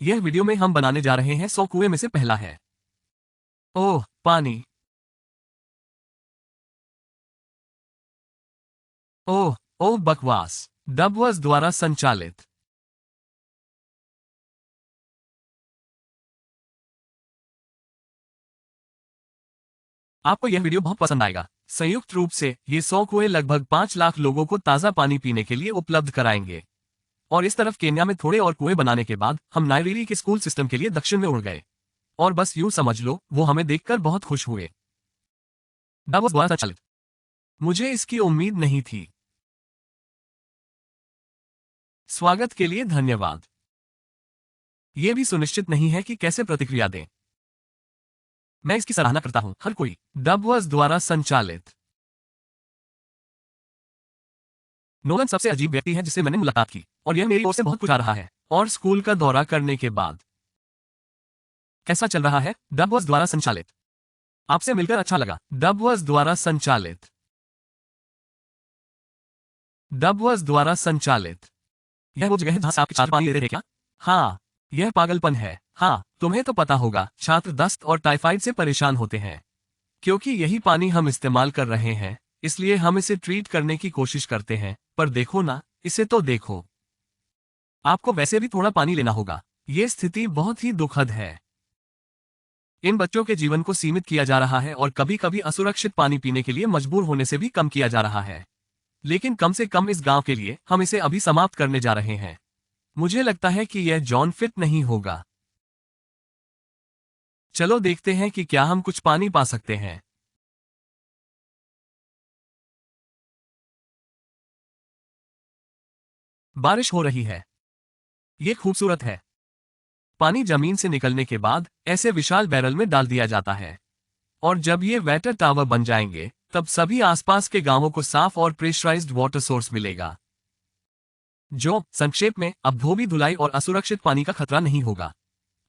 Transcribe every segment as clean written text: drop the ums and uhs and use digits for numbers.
यह वीडियो में हम बनाने जा रहे हैं 100 कुएं में से पहला है। ओह पानी। ओह ओह बकवास। डबवर्स द्वारा संचालित। आपको यह वीडियो बहुत पसंद आएगा। संयुक्त रूप से ये 100 कुएं लगभग 5 लाख लोगों को ताज़ा पानी पीने के लिए उपलब्ध कराएंगे। और इस तरफ केन्या में थोड़े और कुएं बनाने के बाद हम नाइजीरिया के स्कूल सिस्टम के लिए दक्षिण में उड़ गए। और बस यूं समझ लो, वो हमें देखकर बहुत खुश हुए। डबवर्स द्वारा संचालित। मुझे इसकी उम्मीद नहीं थी। स्वागत के लिए धन्यवाद। ये भी सुनिश्चित नहीं है कि कैसे प्रतिक्रिया दें। मैं इसकी सराहना करता हूं, हर कोई। डबवर्स द्वारा संचालित। नोलन सबसे अजीब व्यक्ति है जिससे मैंने मुलाकात की, और यह मेरी ओर से बहुत कुछ आ रहा है। और स्कूल का दौरा करने के बाद कैसा चल रहा है? डबवर्स द्वारा संचालित। आपसे मिलकर अच्छा लगा। डबवर्स द्वारा संचालित। डबवर्स द्वारा संचालित। यह वो जगह है जहां से आपके छात्र पानी लेते थे क्या? हाँ, यह पागलपन है। हाँ, तुम्हें तो पता होगा, छात्र दस्त और टाइफाइड से परेशान होते हैं। क्योंकि यही पानी हम इस्तेमाल कर रहे हैं, इसलिए हम इसे ट्रीट करने की कोशिश करते हैं। पर देखो ना, इसे तो देखो। आपको वैसे भी थोड़ा पानी लेना होगा। ये स्थिति बहुत ही दुखद है। इन बच्चों के जीवन को सीमित किया जा रहा है और कभी कभी असुरक्षित पानी पीने के लिए मजबूर होने से भी कम किया जा रहा है। लेकिन कम से कम इस गांव के लिए हम इसे अभी समाप्त करने जा रहे हैं। मुझे लगता है कि यह जॉन फिट नहीं होगा। चलो देखते हैं कि क्या हम कुछ पानी पा सकते हैं। बारिश हो रही है। ये खूबसूरत है। पानी जमीन से निकलने के बाद ऐसे विशाल बैरल में डाल दिया जाता है। और जब ये वाटर टावर बन जाएंगे, तब सभी आसपास के गांवों को साफ और प्रेशराइज्ड वाटर सोर्स मिलेगा। जो संक्षेप में, अब धोबी धुलाई और असुरक्षित पानी का खतरा नहीं होगा।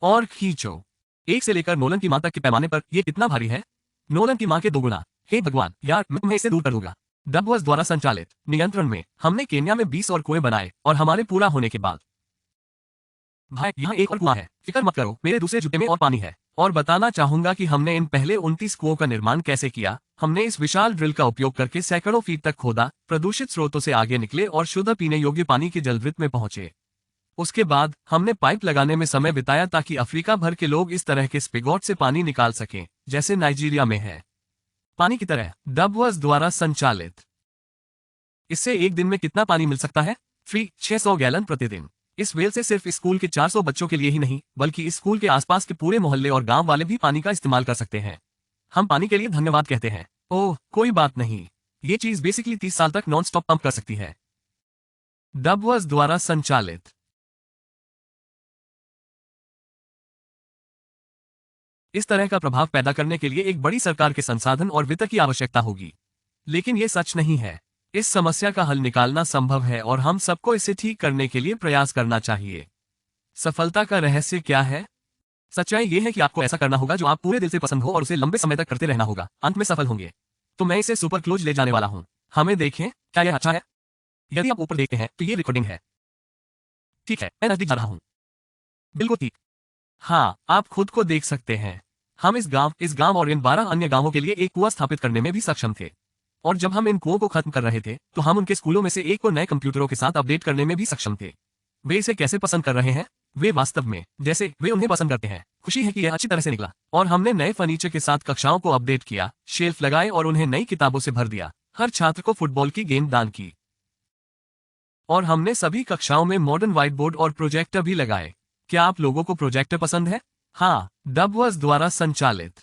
और खींचो। 1 से लेकर नोलन की मां तक के पैमाने पर ये कितना भारी है? नोलन की मां के 2 गुना। हे भगवान, यार मैं तुम्हें इसे दूर कर दूंगा। डबवर्स द्वारा संचालित नियंत्रण में हमने केन्या में 20 और कुएं बनाए, और हमारे पूरा होने के बाद भाई यहाँ एक और कुआं है। फिक्र मत करो, मेरे दूसरे जूते में और पानी है। और बताना चाहूंगा कि हमने इन पहले 29 कुओं का निर्माण कैसे किया। हमने इस विशाल ड्रिल का उपयोग करके सैकड़ों फीट तक खोदा, प्रदूषित स्रोतों से आगे निकले और शुद्ध पीने योग्य पानी के जलवृत्त में पहुंचे। उसके बाद हमने पाइप लगाने में समय बिताया ताकि अफ्रीका भर के लोग इस तरह के स्पिगोट से पानी निकाल सकें, जैसे नाइजीरिया में है। पानी की तरह। डबवर्स द्वारा संचालित। इससे एक दिन में कितना पानी मिल सकता है? 600 गैलन प्रतिदिन। इस वेल से सिर्फ स्कूल के 400 बच्चों के लिए ही नहीं, बल्कि इस स्कूल के आसपास के पूरे मोहल्ले और गांव वाले भी पानी का इस्तेमाल कर सकते हैं। हम पानी के लिए धन्यवाद कहते हैं। ओह कोई बात नहीं। ये चीज बेसिकली 30 साल तक नॉन स्टॉप पंप कर सकती है। डबवर्स द्वारा संचालित। इस तरह का प्रभाव पैदा करने के लिए एक बड़ी सरकार के संसाधन और वित्त की आवश्यकता होगी। लेकिन ये सच नहीं है। इस समस्या का हल निकालना संभव है और हम सबको इसे ठीक करने के लिए प्रयास करना चाहिए। सफलता का रहस्य क्या है? सच्चाई ये है कि आपको ऐसा करना होगा जो आप पूरे दिल से पसंद हो और उसे लंबे समय तक करते रहना होगा। अंत में सफल होंगे। तो मैं इसे सुपर क्लोज ले जाने वाला हूं। हमें देखें, क्या यह अच्छा है? यदि आप ऊपर देखते हैं तो ये रिकॉर्डिंग है। ठीक है, मैं नजदीक जा रहा हूं। बिल्कुल ठीक। हाँ, आप खुद को देख सकते हैं। हम इस गांव और इन 12 अन्य गांवों के लिए एक कुआं स्थापित करने में भी सक्षम थे। और जब हम इन कुओं को खत्म कर रहे थे, तो हम उनके स्कूलों में से एक को नए कंप्यूटरों के साथ अपडेट करने में भी सक्षम थे। वे इसे कैसे पसंद कर रहे हैं? वे वास्तव में, जैसे वे उन्हें पसंद करते हैं। खुशी है कि यह अच्छी तरह से निकला। और हमने नए फर्नीचर के साथ कक्षाओं को अपडेट किया, शेल्फ लगाए और उन्हें नई किताबों से भर दिया। हर छात्र को फुटबॉल की गेंद दान की। और हमने सभी कक्षाओं में मॉडर्न व्हाइट बोर्ड और प्रोजेक्टर भी लगाए। क्या आप लोगों को प्रोजेक्टर पसंद है? हाँ, डबवर्स द्वारा संचालित।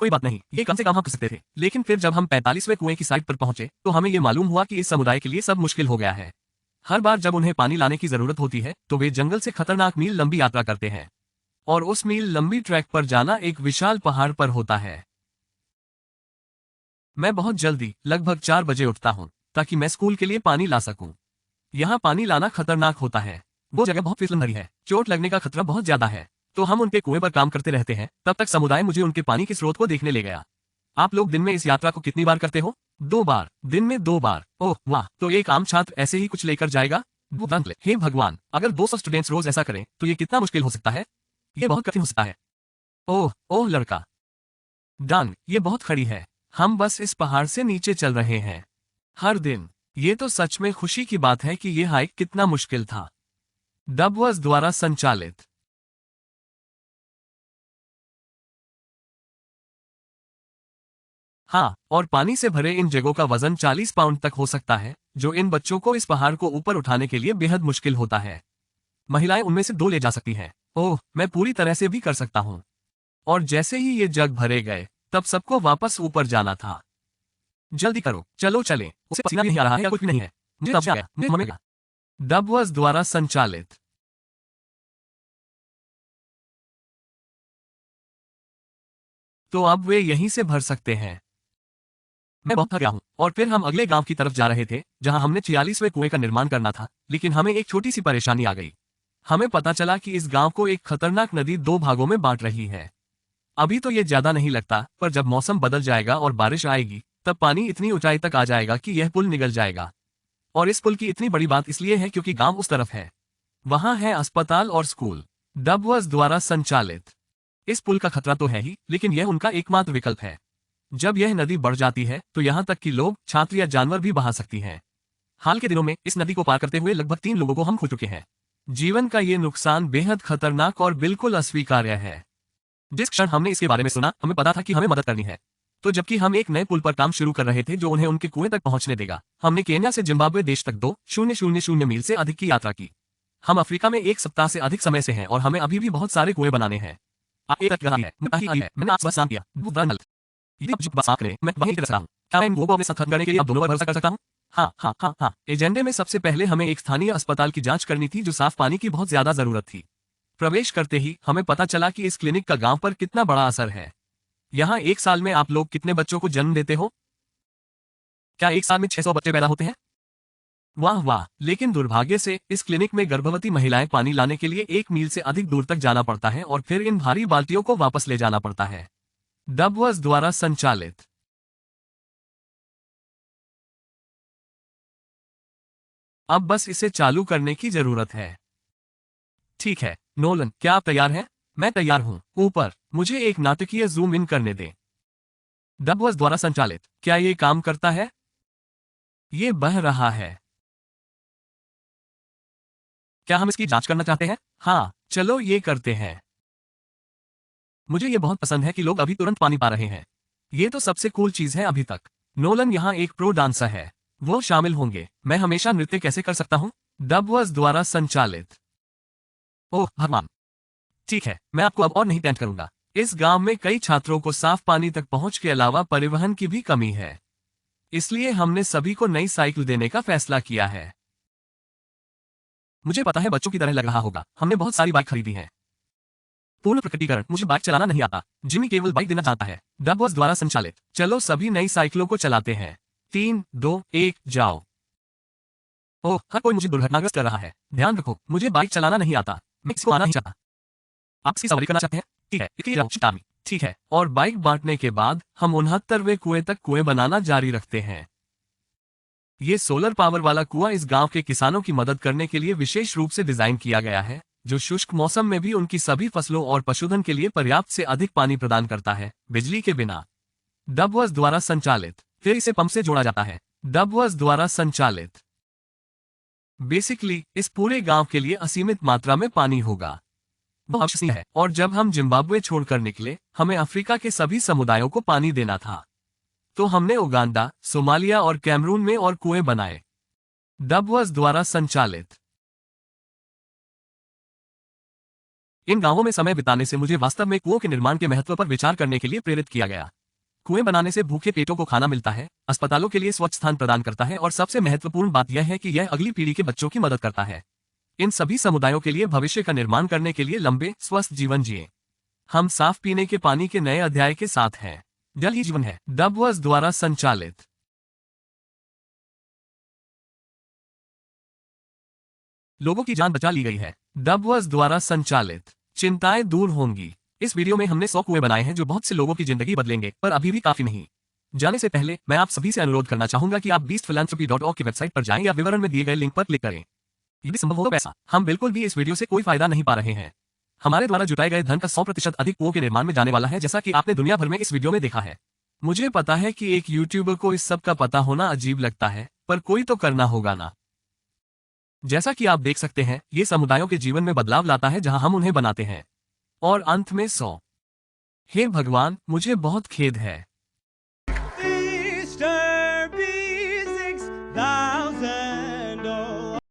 कोई बात नहीं, ये कम से कम हम कर सकते थे। लेकिन फिर जब हम 45वें कुएं की साइट पर पहुंचे, तो हमें ये मालूम हुआ कि इस समुदाय के लिए सब मुश्किल हो गया है। हर बार जब उन्हें पानी लाने की जरूरत होती है, तो वे जंगल से खतरनाक मील लंबी यात्रा करते हैं। और उस मील लंबी ट्रैक पर जाना एक विशाल पहाड़ पर होता है। मैं बहुत जल्दी, लगभग 4 बजे उठता हूँ, ताकि मैं स्कूल के लिए पानी ला सकूं। यहाँ पानी लाना खतरनाक होता है। वो जगह बहुत फिसलन भरी है, चोट लगने का खतरा बहुत ज्यादा है। तो हम उनके कुएं पर काम करते रहते हैं, तब तक समुदाय मुझे उनके पानी के स्रोत को देखने ले गया। आप लोग दिन में इस यात्रा को कितनी बार करते हो? 2 बार। दिन में 2 बार। ओह वाह, तो एक आम छात्र ऐसे ही कुछ लेकर जाएगा? हे भगवान, अगर 200 स्टूडेंट्स रोज ऐसा करें तो ये कितना मुश्किल हो सकता है। ये बहुत कठिन हो सकता है। ओह ओह लड़का, डन, ये बहुत खड़ी है। हम बस इस पहाड़ से नीचे चल रहे हैं हर दिन। ये तो सच में खुशी की बात है कि ये हाइक कितना मुश्किल था। डबवर्स द्वारा संचालित। हाँ, और पानी से भरे इन जगहों का वजन 40 पाउंड तक हो सकता है, जो इन बच्चों को इस पहाड़ को ऊपर उठाने के लिए बेहद मुश्किल होता है। महिलाएं उनमें से 2 ले जा सकती हैं। ओह, मैं पूरी तरह से भी कर सकता हूँ। और जैसे ही ये जग भरे गए, तब सबको वापस ऊपर जाना था। जल्दी करो, चलो चलें। उसे पसीना भी नहीं आ रहा है या कुछ भी नहीं है। मुझे तब से आ गया, मुझे समझ में गया। डबवर्स द्वारा संचालित। तो अब वे यहीं से भर सकते हैं। मैं बहुत थक गया हूँ। और फिर हम अगले गांव की तरफ जा रहे थे, जहां हमने 46वें कुएं का निर्माण करना था, लेकिन हमें एक छोटी सी परेशानी आ गई। हमें पता चला कि इस गांव को एक खतरनाक नदी 2 भागों में बांट रही है। अभी तो ये ज्यादा नहीं लगता, पर जब मौसम बदल जाएगा और बारिश आएगी, तब पानी इतनी ऊंचाई तक आ जाएगा कि यह पुल निगल जाएगा। और इस पुल की इतनी बड़ी बात इसलिए है क्योंकि गांव उस तरफ है। वहां है अस्पताल और स्कूल। डबवर्स द्वारा संचालित। इस पुल का खतरा तो है ही, लेकिन यह उनका एकमात्र विकल्प है। जब यह नदी बढ़ जाती है तो यहाँ तक कि लोग, छात्र या जानवर भी बहा सकती हैं। हाल के दिनों में इस नदी को पार करते हुए लगभग 3 लोगों को हम खो चुके हैं। जीवन का ये नुकसान बेहद खतरनाक और बिल्कुल अस्वीकार्य है। जिस क्षण हमने इसके बारे में सुना, हमें पता था कि हमें मदद करनी है। तो जबकि हम एक नए पुल पर काम शुरू कर रहे थे जो उन्हें उनके कुएं तक पहुंचने देगा, हमने केन्या से जिम्बाब्वे देश तक 2,000 मील से अधिक की यात्रा की। हम अफ्रीका में 1 सप्ताह से अधिक समय से हैं और हमें अभी भी बहुत सारे कुएं बनाने हैं। मैंने आपसे बस किया। यदि आप बस आप करें, मैं वहीं रह सकता हूँ। क्या मैं इन लोगों को अपने साथ खत्म करने के लिए आप दोनों पर भरोसा कर सकता हूँ? हाँ हाँ हाँ हाँ। एजेंडे में सबसे पहले हमें एक स्थानीय अस्पताल की जांच करनी थी जो साफ पानी की बहुत ज्यादा जरूरत थी। प्रवेश करते ही हमें पता चला कि इस क्लिनिक का गांव पर कितना बड़ा असर है। यहाँ 1 साल में आप लोग कितने बच्चों को जन्म देते हो? क्या 1 साल में 600 बच्चे पैदा होते हैं? वाह वाह, लेकिन दुर्भाग्य से इस क्लिनिक में गर्भवती महिलाएं पानी लाने के लिए 1 मील से अधिक दूर तक जाना पड़ता है और फिर इन भारी बाल्टियों को वापस ले जाना पड़ता है। डबवर्स द्वारा संचालित। अब बस इसे चालू करने की जरूरत है। ठीक है, नोलन, क्या आप तैयार हैं? मैं तैयार हूं। ऊपर, मुझे एक नाटकीय जूम इन करने दें। डबवर्स द्वारा संचालित। क्या ये काम करता है? ये बह रहा है। क्या हम इसकी जांच करना चाहते हैं? हाँ, चलो ये करते हैं। मुझे ये बहुत पसंद है कि लोग अभी तुरंत पानी पा रहे हैं। ये तो सबसे कूल चीज है अभी तक। नोलन यहाँ एक प्रो डांसर है। वो शामिल होंगे। मैं हमेशा नृत्य कैसे कर सकता हूँ? डबवर्स द्वारा संचालित। ओह भगवान। ठीक है, मैं आपको अब और नहीं टेंट करूंगा। इस गांव में कई छात्रों को साफ पानी तक पहुंच के अलावा परिवहन की भी कमी है। इसलिए हमने सभी को नई साइकिल देने का फैसला किया है। मुझे पता है बच्चों की तरह लग रहा होगा, हमने बहुत सारी बाइक खरीदी हैं। पूर्ण प्रकटीकरण, मुझे बाइक चलाना नहीं आता। जिमी केवल बाइक देना चाहता है। डबवर्स द्वारा संचालित। चलो सभी नई साइकिलों को चलाते हैं। 3, 2, 1, जाओ। ओह, हर कोई मुझे दुर्घटनाग्रस्त कर रहा है। ध्यान रखो, मुझे बाइक चलाना नहीं आता। मैं इसको आना नहीं चाहता। आप इसकी सवारी करना चाहते हैं? ठीक है, इसके लिए जाओ, शिटामी। ठीक है, और बाइक बांटने के बाद हम 69वें कुएं तक कुएं बनाना जारी रखते हैं। ये सोलर पावर वाला कुआं इस गांव के किसानों की मदद करने के लिए विशेष रूप से डिजाइन किया गया है, जो शुष्क मौसम में भी उनकी सभी फसलों और पशुधन के लिए पर्याप्त से अधिक पानी प्रदान करता है, बिजली के बिना। डबवर्स द्वारा संचालित। फिर इसे पंप से जोड़ा जाता है। डबवर्स द्वारा संचालित। बेसिकली इस पूरे गांव के लिए असीमित मात्रा में पानी होगा। वो अविश्वसनीय है। और जब हम जिम्बाब्वे छोड़कर निकले, हमें अफ्रीका के सभी समुदायों को पानी देना था। तो हमने उगांडा, सोमालिया और कैमरून में और कुएं बनाए। डबवर्स द्वारा संचालित। इन गांवों में समय बिताने से मुझे वास्तव में कुओं के निर्माण के महत्व पर विचार करने के लिए प्रेरित किया गया। कुएं बनाने से भूखे पेटों को खाना मिलता है, अस्पतालों के लिए स्वच्छ स्थान प्रदान करता है और सबसे महत्वपूर्ण बात यह है कि यह अगली पीढ़ी के बच्चों की मदद करता है। इन सभी समुदायों के लिए भविष्य का निर्माण करने के लिए लंबे, स्वस्थ जीवन जिए। हम साफ पीने के पानी के नए अध्याय के साथ हैं। जल ही जीवन है। डबवर्स द्वारा संचालित। लोगों की जान बचा ली गई है। डबवर्स द्वारा संचालित। चिंताएं दूर होंगी। इस वीडियो में हमने 100 कुएं बनाए हैं जो बहुत से लोगों की जिंदगी बदलेंगे, पर अभी भी काफी नहीं। जाने से पहले मैं आप सभी से अनुरोध करना चाहूंगा कि आप beastphilanthropy.org की वेबसाइट पर जाएं या विवरण में दिए गए लिंक पर क्लिक करें। यदि संभव हो तो पैसा। हम बिल्कुल भी इस वीडियो से कोई फायदा नहीं पा रहे हैं। हमारे द्वारा जुटाए गए धन का 100% अधिक कुओं के निर्माण में जाने वाला है, जैसा कि आपने दुनिया भर में इस वीडियो में देखा है। मुझे पता है कि एक यूट्यूबर को इस सब का पता होना अजीब लगता है, पर कोई तो करना होगा ना। जैसा कि आप देख सकते हैं, ये समुदायों के जीवन में बदलाव लाता है जहां हम उन्हें बनाते हैं। और अंत में 100। हे भगवान, मुझे बहुत खेद है।